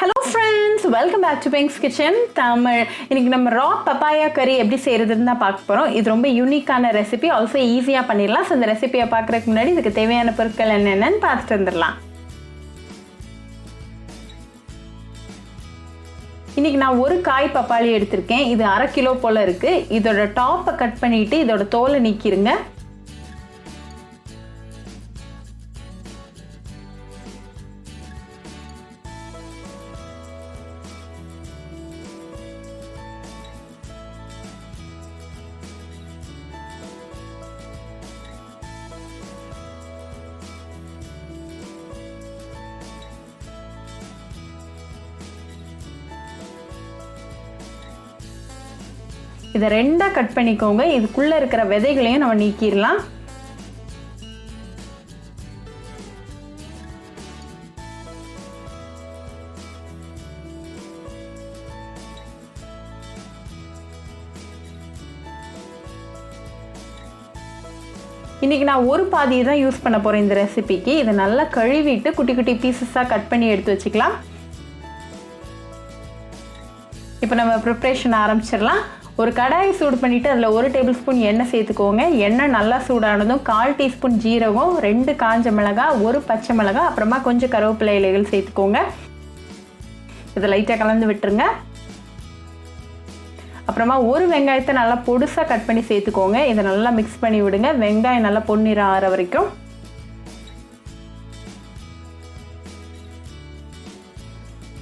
Hello friends, welcome back to Pink's Kitchen Tamil. இன்னைக்கு நம்ம raw papaya curry எப்படி செய்யறதுன்னு தான் பார்க்க போறோம். இது ரொம்ப யூனிக்கான ரெசிபி, ஆல்சோ ஈஸியா பண்ணிடலாம். சோ இந்த ரெசிபியை பார்க்கறதுக்கு முன்னாடி இதுக்கு தேவையான பொருட்கள் என்னென்னன்னு பார்த்துட்டு வந்துடலாம். இன்னைக்கு நான் ஒரு காய் பப்பாளி எடுத்திருக்கேன். இது 1/2 கிலோ போல இருக்கு. இதோட டாப்பை கட் பண்ணிட்டு இதோட தோலை நீக்கிருங்க. இதை ரெண்டா கட் பண்ணிக்கோங்க. இதுக்குள்ள இருக்கிற விதைகளையும் நம்ம நீக்கிடலாம். இன்னைக்கு நான் ஒரு பாதியை தான் யூஸ் பண்ண போறேன் இந்த ரெசிபிக்கு. இதை நல்லா கழுவிட்டு குட்டி குட்டி பீசஸா கட் பண்ணி எடுத்து வச்சுக்கலாம். இப்போ நம்ம ப்ரிப்பரேஷன் ஆரம்பிச்சிடலாம். ஒரு கடாயை சூடு பண்ணிவிட்டு அதில் 1 டேபிள் ஸ்பூன் எண்ணெய் சேர்த்துக்கோங்க. எண்ணெய் நல்லா சூடானதும் 1/4 டீஸ்பூன் ஜீரகம், 2 காஞ்ச மிளகாய், 1 பச்சை மிளகாய், அப்புறமா கொஞ்சம் கருவேப்பிலை இலைகள் சேர்த்துக்கோங்க. இதை லைட்டாக கலந்து விட்டுருங்க. அப்புறமா ஒரு வெங்காயத்தை நல்லா பொடுசாக கட் பண்ணி சேர்த்துக்கோங்க. இதை நல்லா மிக்ஸ் பண்ணி விடுங்க. வெங்காயம் நல்லா பொன்னிறம் ஆற வரைக்கும்.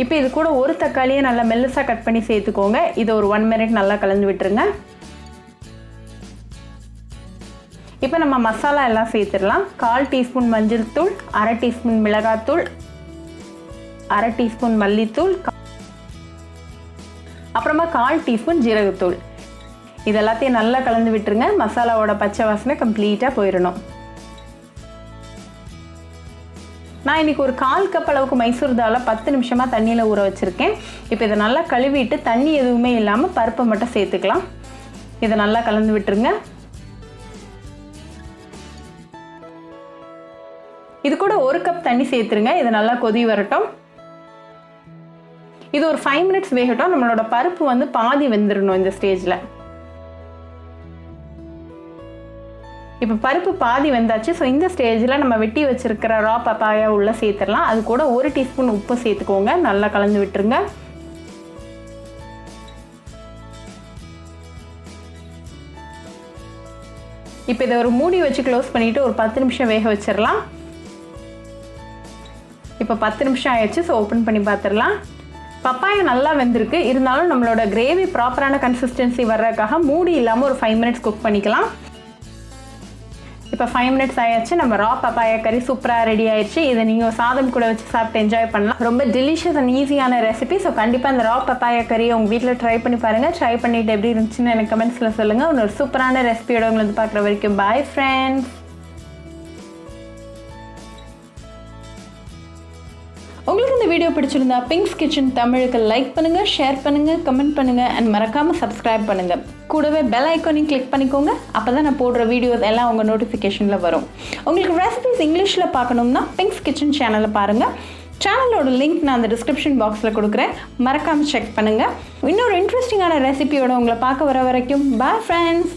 இப்போ இது கூட ஒரு தக்காளியை நல்லா மெல்லிசா கட் பண்ணி சேர்த்துக்கோங்க. இதை ஒரு 1 மினிட் நல்லா கலந்து விட்டுருங்க. இப்போ நம்ம மசாலா எல்லாம் சேர்த்துடலாம். 1/4 டீஸ்பூன் மஞ்சள் தூள், 1/2 டீஸ்பூன் மிளகாத்தூள், 1/2 டீஸ்பூன் மல்லித்தூள், அப்புறமா 1/4 டீஸ்பூன் ஜீரகத்தூள். இது எல்லாத்தையும் நல்லா கலந்து விட்டுருங்க. மசாலாவோட பச்சை வாசனை கம்ப்ளீட்டாக போயிடணும். நான் இன்றைக்கி ஒரு 1/4 கப் அளவுக்கு மைசூர் தாலை 10 நிமிஷமாக தண்ணியில் ஊற வச்சுருக்கேன். இப்போ இதை நல்லா கழுவிட்டு தண்ணி எதுவுமே இல்லாமல் பருப்பை மட்டும் சேர்த்துக்கலாம். இதை நல்லா கலந்து விட்டுருங்க. இது கூட 1 கப் தண்ணி சேர்த்துருங்க. இது நல்லா கொதி வரட்டும். இது ஒரு 5 மினிட்ஸ் வேகட்டும். நம்மளோட பருப்பு வந்து பாதி வெந்துடணும் இந்த ஸ்டேஜில். இப்போ பருப்பு பாதி வெந்தாச்சு. ஸோ இந்த ஸ்டேஜில் நம்ம வெட்டி வச்சுருக்கிற ரா பப்பாயா உள்ளே சேர்த்துடலாம். அது கூட 1 டீஸ்பூன் உப்பு சேர்த்துக்கோங்க. நல்லா கலந்து விட்டுருங்க. இப்போ இதை ஒரு மூடி வச்சு க்ளோஸ் பண்ணிவிட்டு ஒரு 10 நிமிஷம் வேக வச்சிடலாம். இப்போ 10 நிமிஷம் ஆயிடுச்சு. ஸோ ஓப்பன் பண்ணி பார்த்துடலாம். பப்பாயா நல்லா வெந்திருக்கு. இருந்தாலும் நம்மளோட கிரேவி ப்ராப்பரான கன்சிஸ்டன்சி வர்றதுக்காக மூடி இல்லாமல் ஒரு 5 மினிட்ஸ் குக் பண்ணிக்கலாம். இப்போ 5 மினிட்ஸ் ஆயிடுச்சு. நம்ம ரா பப்பாயா கறி சூப்பராக ரெடி ஆயிடுச்சு. இதை நீங்கள் சாதம் கூட வச்சு சாப்பிட்டு என்ஜாய் பண்ணலாம். ரொம்ப டெலிஷியஸ் அண்ட் ஈஸியான ரெசிபி. ஸோ கண்டிப்பாக இந்த ரா பப்பாயா கறியை உங்கள் வீட்டில் ட்ரை பண்ணி பாருங்கள். ட்ரை பண்ணிவிட்டு எப்படி இருந்துச்சுன்னு எனக்கு கமெண்ட்ஸில் சொல்லுங்கள். ஒரு சூப்பரான ரெசிபியோட உங்களை வந்து பார்க்குற வரைக்கும் பாய் ஃப்ரெண்ட்ஸ். உங்களுக்கு இந்த வீடியோ பிடிச்சிருந்தா பிங்க்ஸ் கிச்சன் தமிழுக்கு லைக் பண்ணுங்கள், ஷேர் பண்ணுங்கள், கமெண்ட் பண்ணுங்கள் அண்ட் மறக்காமல் சப்ஸ்கிரைப் பண்ணுங்கள். கூடவே பெல் ஐக்கானையும் கிளிக் பண்ணிக்கோங்க. அப்போ தான் நான் போடுற வீடியோஸ் எல்லாம் உங்கள் நோட்டிஃபிகேஷனில் வரும். உங்களுக்கு ரெசிபிஸ் இங்கிலீஷில் பார்க்கணும்னா பிங்க்ஸ் கிச்சன் சேனலை பாருங்கள். சேனலோட லிங்க் நான் அந்த டிஸ்கிரிப்ஷன் பாக்ஸில் கொடுக்குறேன். மறக்காமல் செக் பண்ணுங்கள். இன்னொரு இன்ட்ரெஸ்டிங்கான ரெசிபியோட உங்களை பார்க்க வர வரைக்கும் பாய் ஃப்ரெண்ட்ஸ்.